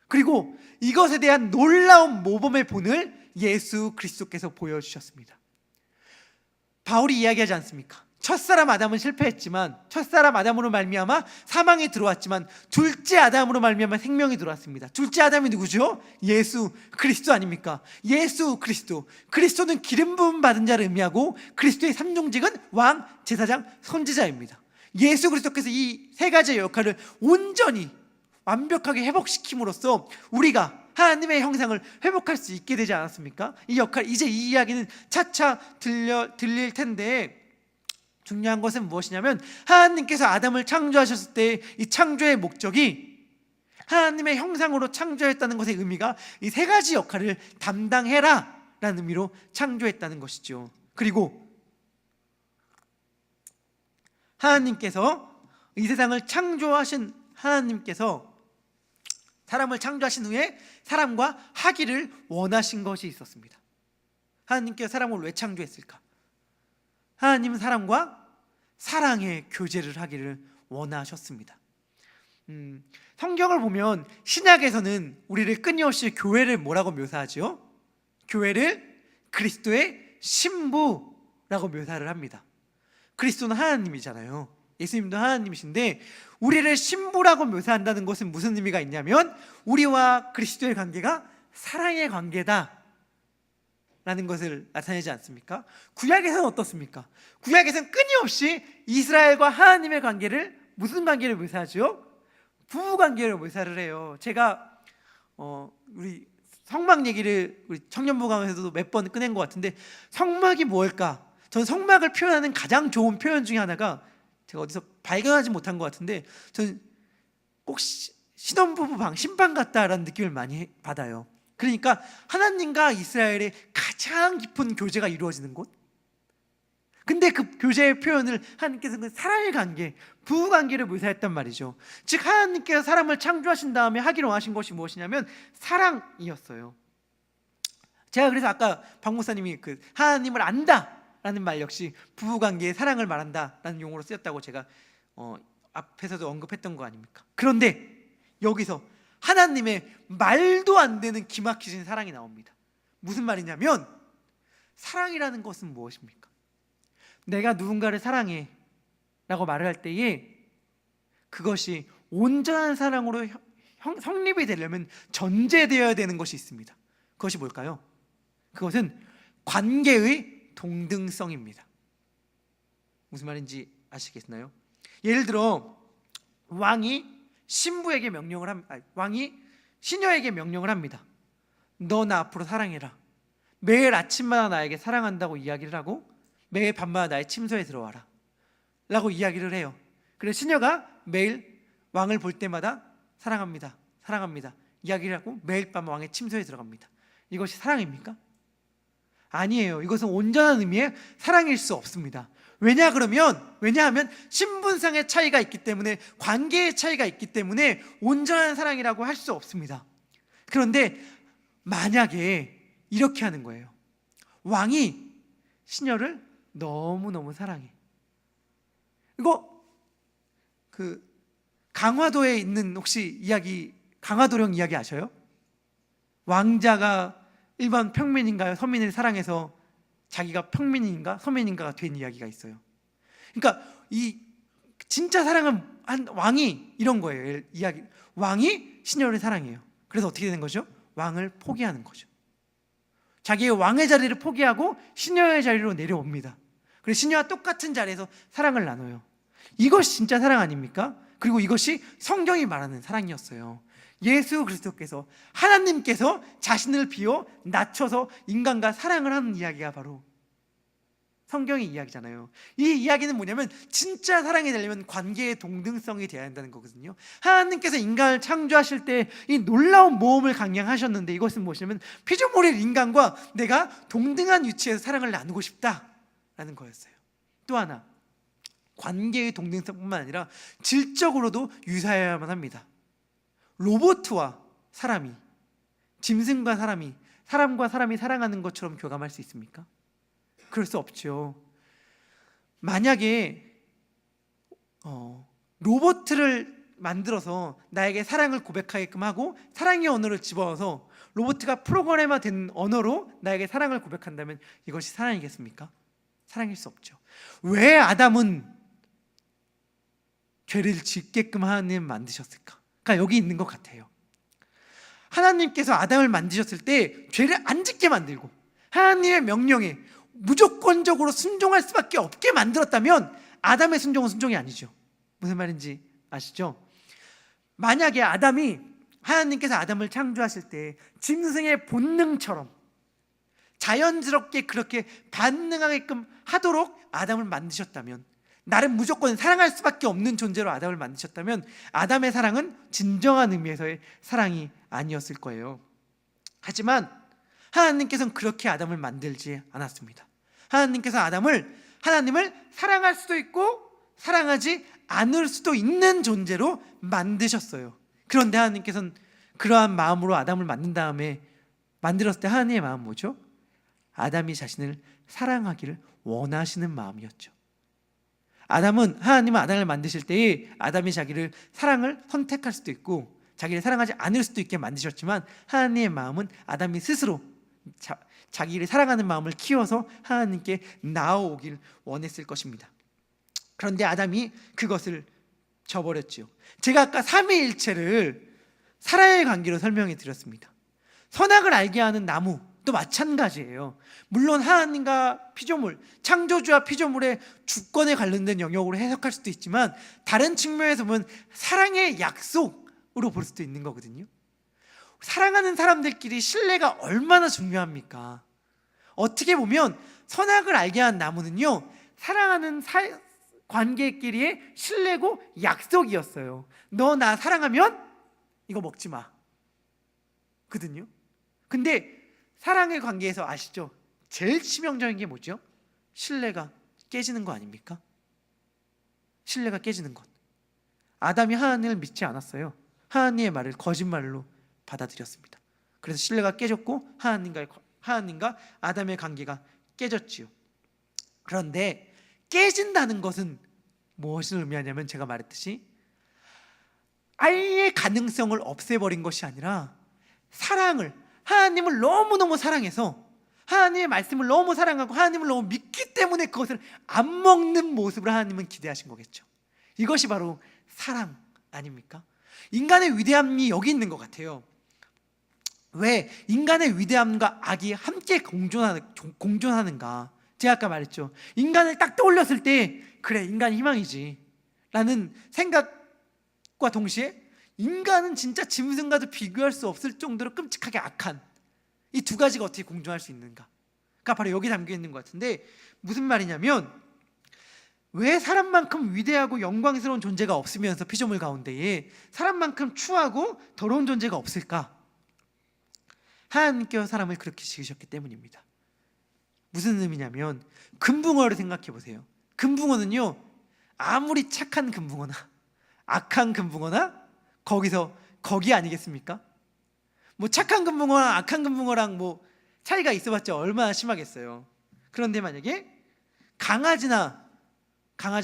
그리고 이것에 대한 놀라운 모범의 본을 예수 그리스도께서 보여주셨습니다. 바울이 이야기하지 않습니까? 첫사람 아담은 실패했지만, 첫사람 아담으로 말미암아 사망이 들어왔지만 둘째 아담으로 말미암아 생명이 들어왔습니다. 둘째 아담이 누구죠? 예수 그리스도 아닙니까? 예수 그리스도. 그리스도는 기름 부음 받은 자를 의미하고 그리스도의 삼중직은 왕, 제사장, 선지자입니다. 예수 그리스도께서 이 3가지의 역할을 온전히 완벽하게 회복시킴으로써 우리가 하나님의 형상을 회복할 수 있게 되지 않았습니까? 이 역할, 이제 이 이야기는 차차 들릴 텐데, 중요한 것은 무엇이냐면 하나님께서 아담을 창조하셨을 때 이 창조의 목적이 하나님의 형상으로 창조했다는 것의 의미가 이 3가지 역할을 담당해라 라는 의미로 창조했다는 것이죠. 그리고 하나님께서 이 세상을 창조하신 하나님께서 사람을 창조하신 후에 사람과 하기를 원하신 것이 있었습니다. 하나님께서 사람을 왜 창조했을까? 하나님은 사람과 사랑의 교제를 하기를 원하셨습니다. 성경을 보면 신약에서는 우리를 끊임없이 교회를 뭐라고 묘사하죠? 교회를 그리스도의 신부라고 묘사를 합니다. 그리스도는 하나님이잖아요. 예수님도 하나님이신데 우리를 신부라고 묘사한다는 것은 무슨 의미가 있냐면 우리와 그리스도의 관계가 사랑의 관계다 라는 것을 나타내지 않습니까? 구약에서는 어떻습니까? 구약에서는 끊임없이 이스라엘과 하나님의 관계를 무슨 관계를 묘사하죠? 부부관계를 묘사를 해요. 제가 우리 성막 얘기를 우리 청년부 강에서도 몇 번 꺼낸 것 같은데 성막이 뭘까? 전 성막을 표현하는 가장 좋은 표현 중에 하나가 제가 어디서 발견하지 못한 것 같은데 저는 꼭 신혼부부 신방 같다라는 느낌을 많이 받아요. 그러니까 하나님과 이스라엘의 가장 깊은 교제가 이루어지는 곳. 근데 그 교제의 표현을 하나님께서는 사랑의 관계, 부부 관계를 묘사했단 말이죠. 즉 하나님께서 사람을 창조하신 다음에 하기로 하신 것이 무엇이냐면 사랑이었어요. 제가 그래서 아까 박 목사님이 그 하나님을 안다라는 말 역시 부부 관계의 사랑을 말한다라는 용어로 쓰였다고 제가 앞에서도 언급했던 거 아닙니까? 그런데 여기서 하나님의 말도 안 되는 기막히신 사랑이 나옵니다. 무슨 말이냐면 사랑이라는 것은 무엇입니까? 내가 누군가를 사랑해 라고 말을 할 때에 그것이 온전한 사랑으로 성립이 되려면 전제되어야 되는 것이 있습니다. 그것이 뭘까요? 그것은 관계의 동등성입니다. 무슨 말인지 아시겠나요? 예를 들어 왕이 신부에게 왕이 시녀에게 명령을 합니다. 너 나 앞으로 사랑해라. 매일 아침마다 나에게 사랑한다고 이야기를 하고 매일 밤마다 나의 침소에 들어와라 라고 이야기를 해요. 그래서 시녀가 매일 왕을 볼 때마다 사랑합니다, 사랑합니다 이야기를 하고 매일 밤 왕의 침소에 들어갑니다. 이것이 사랑입니까? 아니에요. 이것은 온전한 의미의 사랑일 수 없습니다. 왜냐하면 신분상의 차이가 있기 때문에, 관계의 차이가 있기 때문에 온전한 사랑이라고 할 수 없습니다. 그런데 만약에 이렇게 하는 거예요. 왕이 시녀를 너무너무 사랑해. 이거 그 강화도에 있는 혹시 이야기, 강화도령 이야기 아셔요? 왕자가 일반 평민인가요? 서민을 사랑해서 자기가 평민인가 서민인가가 된 이야기가 있어요. 그러니까 이 진짜 사랑은 한 왕이 이런 거예요. 이야기. 왕이 시녀를 사랑해요. 그래서 어떻게 되는 거죠? 왕을 포기하는 거죠. 자기의 왕의 자리를 포기하고 시녀의 자리로 내려옵니다. 그래서 시녀와 똑같은 자리에서 사랑을 나눠요. 이것이 진짜 사랑 아닙니까? 그리고 이것이 성경이 말하는 사랑이었어요. 예수 그리스도께서, 하나님께서 자신을 비워 낮춰서 인간과 사랑을 하는 이야기가 바로 성경의 이야기잖아요. 이 이야기는 뭐냐면 진짜 사랑이 되려면 관계의 동등성이 되어야 한다는 거거든요. 하나님께서 인간을 창조하실 때 이 놀라운 모험을 강령하셨는데 이것은 무엇이냐면 피조물의 인간과 내가 동등한 위치에서 사랑을 나누고 싶다라는 거였어요. 또 하나, 관계의 동등성뿐만 아니라 질적으로도 유사해야만 합니다. 로봇과 사람이, 짐승과 사람이, 사람과 사람이 사랑하는 것처럼 교감할 수 있습니까? 그럴 수 없죠. 만약에 로봇을 만들어서 나에게 사랑을 고백하게끔 하고 사랑의 언어를 집어넣어서 로봇가 프로그래머된 언어로 나에게 사랑을 고백한다면 이것이 사랑이겠습니까? 사랑일 수 없죠. 왜 아담은 죄를 짓게끔 하나님 만드셨을까? 그러니까 여기 있는 것 같아요. 하나님께서 아담을 만드셨을 때 죄를 안 짓게 만들고 하나님의 명령에 무조건적으로 순종할 수밖에 없게 만들었다면 아담의 순종은 순종이 아니죠. 무슨 말인지 아시죠? 만약에 하나님께서 아담을 창조하실 때 짐승의 본능처럼 자연스럽게 그렇게 반응하게끔 하도록 아담을 만드셨다면, 나를 무조건 사랑할 수밖에 없는 존재로 아담을 만드셨다면 아담의 사랑은 진정한 의미에서의 사랑이 아니었을 거예요. 하지만 하나님께서는 그렇게 아담을 만들지 않았습니다. 하나님께서 하나님을 사랑할 수도 있고 사랑하지 않을 수도 있는 존재로 만드셨어요. 그런데 하나님께서는 그러한 마음으로 아담을 만든 다음에 만들었을 때 하나님의 마음은 뭐죠? 아담이 자신을 사랑하기를 원하시는 마음이었죠. 하나님은 아담을 만드실 때에 아담이 자기를 사랑을 선택할 수도 있고 자기를 사랑하지 않을 수도 있게 만드셨지만 하나님의 마음은 아담이 스스로 자기를 사랑하는 마음을 키워서 하나님께 나아오길 원했을 것입니다. 그런데 아담이 그것을 저버렸죠. 제가 아까 삼위일체를 사랑의 관계로 설명해 드렸습니다. 선악을 알게 하는 나무도 마찬가지예요. 물론 하나님과 피조물, 창조주와 피조물의 주권에 관련된 영역으로 해석할 수도 있지만 다른 측면에서 보면 사랑의 약속으로 볼 수도 있는 거거든요. 사랑하는 사람들끼리 신뢰가 얼마나 중요합니까? 어떻게 보면 선악을 알게 한 나무는요, 사랑하는 관계끼리의 신뢰고 약속이었어요. 너 나 사랑하면 이거 먹지 마 거든요. 근데 사랑의 관계에서 아시죠? 제일 치명적인 게 뭐죠? 신뢰가 깨지는 거 아닙니까? 신뢰가 깨지는 것. 아담이 하나님을 믿지 않았어요. 하나님의 말을 거짓말로 받아들였습니다. 그래서 신뢰가 깨졌고 하나님과 아담의 관계가 깨졌지요. 그런데 깨진다는 것은 무엇을 의미하냐면, 제가 말했듯이 아예 가능성을 없애버린 것이 아니라 하나님을 너무너무 사랑해서 하나님의 말씀을 너무 사랑하고 하나님을 너무 믿기 때문에 그것을 안 먹는 모습을 하나님은 기대하신 거겠죠. 이것이 바로 사랑 아닙니까? 인간의 위대함이 여기 있는 것 같아요. 왜 인간의 위대함과 악이 함께 공존하는가? 제가 아까 말했죠. 인간을 딱 떠올렸을 때 그래, 인간이 희망이지 라는 생각과 동시에 인간은 진짜 짐승과도 비교할 수 없을 정도로 끔찍하게 악한 이 두 가지가 어떻게 공존할 수 있는가가 바로 여기 담겨 있는 것 같은데, 무슨 말이냐면, 왜 사람만큼 위대하고 영광스러운 존재가 없으면서 피조물 가운데에 사람만큼 추하고 더러운 존재가 없을까? 하나님께서 사람을 그렇게 지으셨기 때문입니다. 무슨 의미냐면, 금붕어를 생각해 보세요. 금붕어는요, 아무리 착한 금붕어나 악한 금붕어나 거기 아니겠습니까? 뭐 착한 금붕어랑 악한 금붕어랑 뭐 차이가 있어봤자 얼마나 심하겠어요. 그런데 만약에 강아지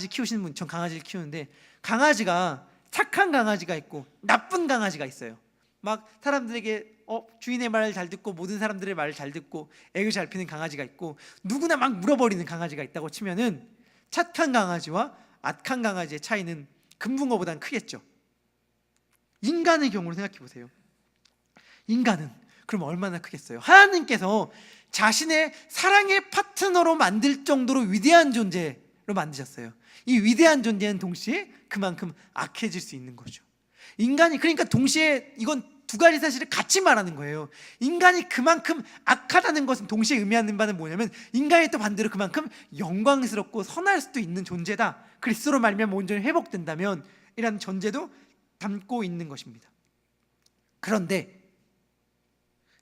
키우시는 분, 전 강아지를 키우는데, 강아지가 착한 강아지가 있고 나쁜 강아지가 있어요. 막 사람들에게 주인의 말을 잘 듣고 모든 사람들의 말을 잘 듣고 애교 잘 피는 강아지가 있고, 누구나 막 물어버리는 강아지가 있다고 치면은 착한 강아지와 악한 강아지의 차이는 금붕어보다는 크겠죠. 인간의 경우를 생각해 보세요. 인간은 그럼 얼마나 크겠어요? 하나님께서 자신의 사랑의 파트너로 만들 정도로 위대한 존재로 만드셨어요. 이 위대한 존재는 동시에 그만큼 악해질 수 있는 거죠. 인간이, 그러니까 동시에 이건 두 가지 사실을 같이 말하는 거예요. 인간이 그만큼 악하다는 것은 동시에 의미하는 바는 뭐냐면, 인간이 또 반대로 그만큼 영광스럽고 선할 수도 있는 존재다. 그리스도로 말미암아 온전히 회복된다면 이라는 전제도 담고 있는 것입니다. 그런데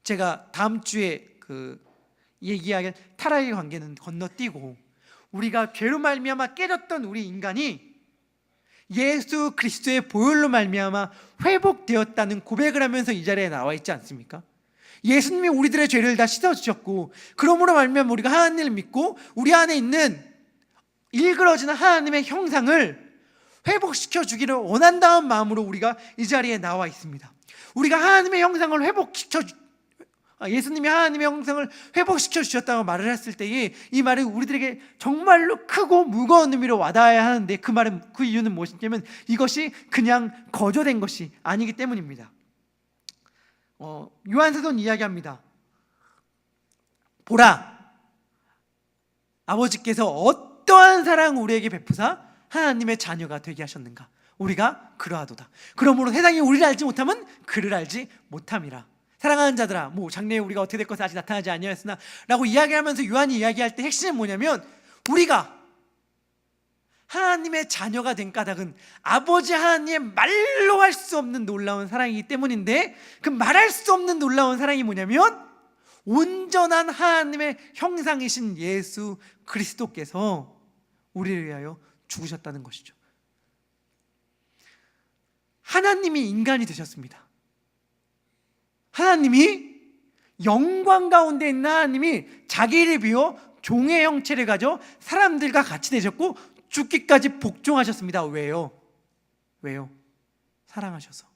제가 다음 주에 얘기할 타락의 관계는 건너뛰고, 우리가 죄로 말미암아 깨졌던 우리 인간이 예수 그리스도의 보혈로 말미암아 회복되었다는 고백을 하면서 이 자리에 나와 있지 않습니까? 예수님이 우리들의 죄를 다 씻어주셨고, 그러므로 말미암아 우리가 하나님을 믿고 우리 안에 있는 일그러지는 하나님의 형상을 회복시켜 주기를 원한다는 마음으로 우리가 이 자리에 나와 있습니다. 우리가 하나님의 형상을 예수님이 하나님의 형상을 회복시켜 주셨다고 말을 했을 때에, 이 말은 우리들에게 정말로 크고 무거운 의미로 와닿아야 하는데, 그 이유는 무엇이냐면, 이것이 그냥 거저된 것이 아니기 때문입니다. 요한사도는 이야기합니다. 보라, 아버지께서 어떠한 사랑을 우리에게 베푸사 하나님의 자녀가 되게 하셨는가. 우리가 그러하도다. 그러므로 세상이 우리를 알지 못하면 그를 알지 못함이라. 사랑하는 자들아, 뭐 장래에 우리가 어떻게 될 것을 아직 나타나지 아니하였으나 라고 이야기하면서 요한이 이야기할 때 핵심은 뭐냐면, 우리가 하나님의 자녀가 된 까닭은 아버지 하나님의 말로 할 수 없는 놀라운 사랑이기 때문인데, 그 말할 수 없는 놀라운 사랑이 뭐냐면, 온전한 하나님의 형상이신 예수 그리스도께서 우리를 위하여 죽으셨다는 것이죠. 하나님이 인간이 되셨습니다. 하나님이 영광 가운데 있는 하나님이 자기를 비워 종의 형체를 가져 사람들과 같이 되셨고 죽기까지 복종하셨습니다. 왜요? 사랑하셔서.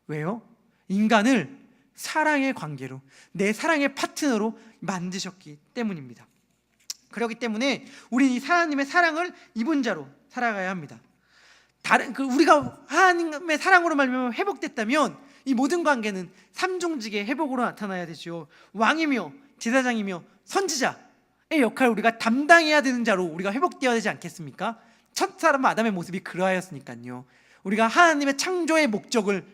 왜요? 인간을 사랑의 관계로, 내 사랑의 파트너로 만드셨기 때문입니다. 그렇기 때문에 우리는 이 하나님의 사랑을 입은 자로 살아가야 합니다. 우리가 하나님의 사랑으로 말미암아 회복됐다면 이 모든 관계는 삼중직의 회복으로 나타나야 되죠. 왕이며 제사장이며 선지자의 역할을 우리가 담당해야 되는 자로 우리가 회복되어야 되지 않겠습니까? 첫 사람 아담의 모습이 그러하였으니까요. 우리가 하나님의 창조의 목적을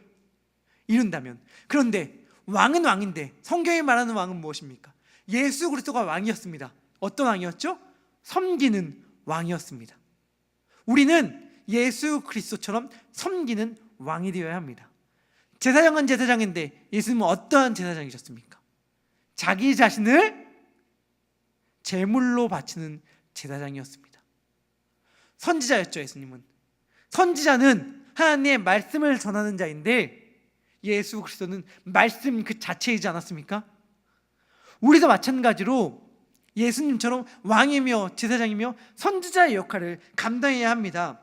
이룬다면. 그런데 왕은 왕인데 성경이 말하는 왕은 무엇입니까? 예수 그리스도가 왕이었습니다. 어떤 왕이었죠? 섬기는 왕이었습니다. 우리는 예수 그리스도처럼 섬기는 왕이 되어야 합니다. 제사장은 제사장인데 예수님은 어떠한 제사장이셨습니까? 자기 자신을 제물로 바치는 제사장이었습니다. 선지자였죠. 예수님은 선지자는 하나님의 말씀을 전하는 자인데 예수 그리스도는 말씀 그 자체이지 않았습니까? 우리도 마찬가지로 예수님처럼 왕이며 제사장이며 선지자의 역할을 감당해야 합니다.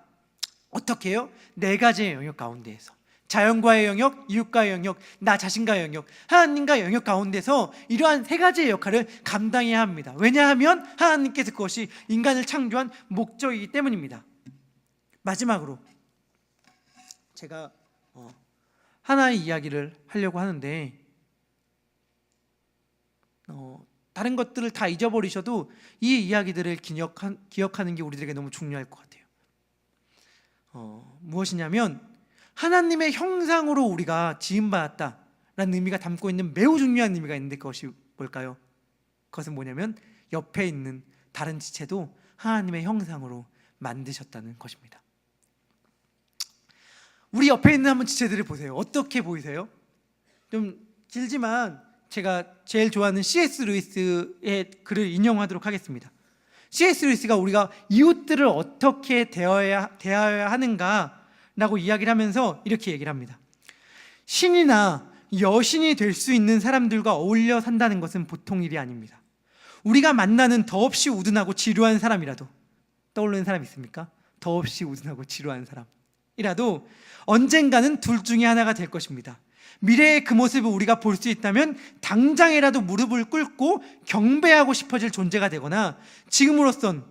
어떻게 해요? 네 가지의 영역 가운데에서 자연과의 영역, 이웃과의 영역, 나 자신과의 영역, 하나님과의 영역 가운데서 이러한 세 가지의 역할을 감당해야 합니다. 왜냐하면 하나님께서 그것이 인간을 창조한 목적이기 때문입니다. 마지막으로 제가 하나의 이야기를 하려고 하는데 다른 것들을 다 잊어버리셔도 이 이야기들을 기억하는 게 우리들에게 너무 중요할 것 같아요. 무엇이냐면 하나님의 형상으로 우리가 지음받았다라는 의미가 담고 있는 매우 중요한 의미가 있는데 그것이 뭘까요? 그것은 뭐냐면 옆에 있는 다른 지체도 하나님의 형상으로 만드셨다는 것입니다. 우리 옆에 있는 한번 지체들을 보세요. 어떻게 보이세요? 좀 길지만 제가 제일 좋아하는 C.S. 루이스의 글을 인용하도록 하겠습니다. C.S. 루이스가 우리가 이웃들을 어떻게 대하여야 하는가라고 이야기를 하면서 이렇게 얘기를 합니다. 신이나 여신이 될 수 있는 사람들과 어울려 산다는 것은 보통 일이 아닙니다. 우리가 만나는 더없이 우둔하고 지루한 사람이라도 떠오르는 사람 있습니까? 더없이 우둔하고 지루한 사람이라도 언젠가는 둘 중에 하나가 될 것입니다. 미래의 그 모습을 우리가 볼 수 있다면 당장이라도 무릎을 꿇고 경배하고 싶어질 존재가 되거나 지금으로선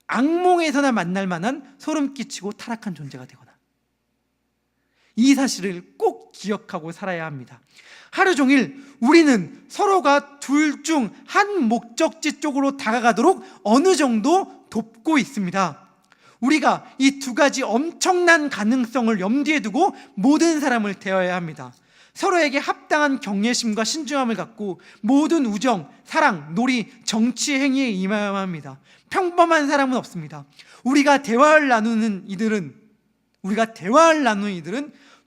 악몽에서나 만날 만한 소름 끼치고 타락한 존재가 되거나 이 사실을 꼭 기억하고 살아야 합니다. 하루 종일 우리는 서로가 둘 중 한 목적지 쪽으로 다가가도록 어느 정도 돕고 있습니다. 우리가 이 두 가지 엄청난 가능성을 염두에 두고 모든 사람을 대해야 합니다. 서로에게 합당한 경외심과 신중함을 갖고 모든 우정, 사랑, 놀이, 정치 행위에 임해야만 합니다. 평범한 사람은 없습니다. 우리가 대화를 나누는 이들은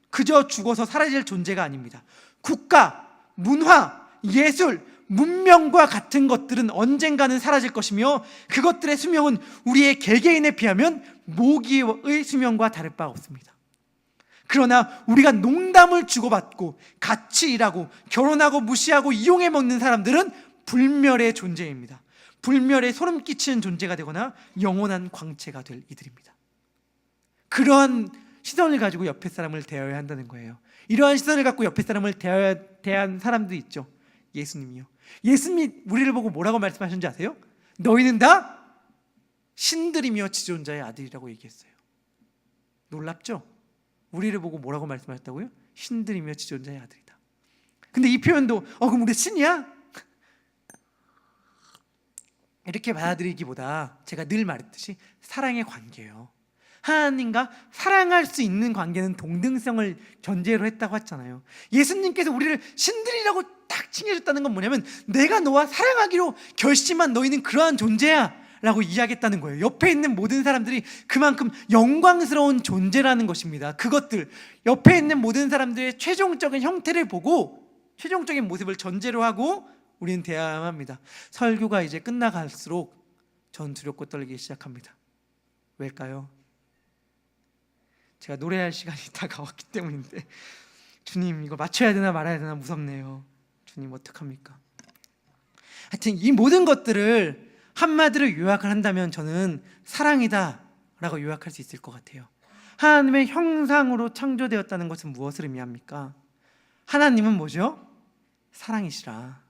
그저 죽어서 사라질 존재가 아닙니다. 국가, 문화, 예술, 문명과 같은 것들은 언젠가는 사라질 것이며 그것들의 수명은 우리의 개개인에 비하면 모기의 수명과 다를 바가 없습니다. 그러나 우리가 농담을 주고받고 같이 일하고 결혼하고 무시하고 이용해 먹는 사람들은 불멸의 존재입니다. 불멸의 소름 끼치는 존재가 되거나 영원한 광채가 될 이들입니다. 그러한 시선을 가지고 옆에 사람을 대해야 한다는 거예요. 이러한 시선을 갖고 옆에 사람을 대한 사람도 있죠. 예수님이요. 예수님이 우리를 보고 뭐라고 말씀하셨는지 아세요? 너희는 다 신들이며 지존자의 아들이라고 얘기했어요. 놀랍죠? 우리를 보고 뭐라고 말씀하셨다고요? 신들이며 지존자의 아들이다. 근데 이 표현도 그럼 우리 신이야? 이렇게 받아들이기보다 제가 늘 말했듯이 사랑의 관계예요. 하나님과 사랑할 수 있는 관계는 동등성을 전제로 했다고 했잖아요. 예수님께서 우리를 신들이라고 딱 칭해줬다는 건 뭐냐면 내가 너와 사랑하기로 결심한 너희는 그러한 존재야 라고 이야기했다는 거예요. 옆에 있는 모든 사람들이 그만큼 영광스러운 존재라는 것입니다. 그것들 옆에 있는 모든 사람들의 최종적인 형태를 보고 최종적인 모습을 전제로 하고 우리는 대해야 합니다. 설교가 이제 끝나갈수록 전 두렵고 떨리기 시작합니다. 왜일까요? 제가 노래할 시간이 다가왔기 때문인데 주님 이거 맞춰야 되나 말아야 되나 무섭네요. 주님 어떡합니까? 하여튼 이 모든 것들을 한마디로 요약을 한다면 저는 사랑이다 라고 요약할 수 있을 것 같아요. 하나님의 형상으로 창조되었다는 것은 무엇을 의미합니까? 하나님은 뭐죠? 사랑이시라.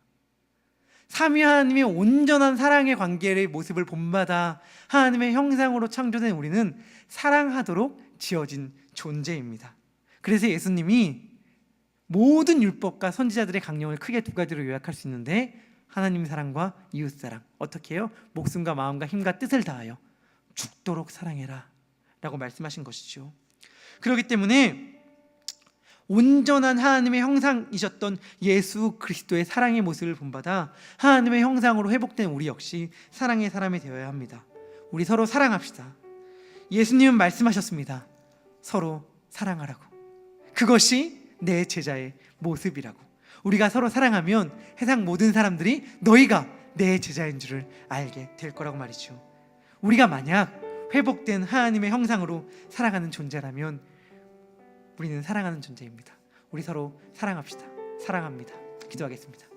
삼위 하나님의 온전한 사랑의 관계의 모습을 본받아 하나님의 형상으로 창조된 우리는 사랑하도록 지어진 존재입니다. 그래서 예수님이 모든 율법과 선지자들의 강령을 크게 두 가지로 요약할 수 있는데 하나님 사랑과 이웃 사랑, 어떻게 해요? 목숨과 마음과 힘과 뜻을 다하여 죽도록 사랑해라 라고 말씀하신 것이죠. 그렇기 때문에 온전한 하나님의 형상이셨던 예수 그리스도의 사랑의 모습을 본받아 하나님의 형상으로 회복된 우리 역시 사랑의 사람이 되어야 합니다. 우리 서로 사랑합시다. 예수님은 말씀하셨습니다. 서로 사랑하라고. 그것이 내 제자의 모습이라고. 우리가 서로 사랑하면 세상 모든 사람들이 너희가 내 제자인 줄을 알게 될 거라고 말이죠. 우리가 만약 회복된 하나님의 형상으로 살아가는 존재라면 우리는 사랑하는 존재입니다. 우리 서로 사랑합시다. 사랑합니다. 기도하겠습니다.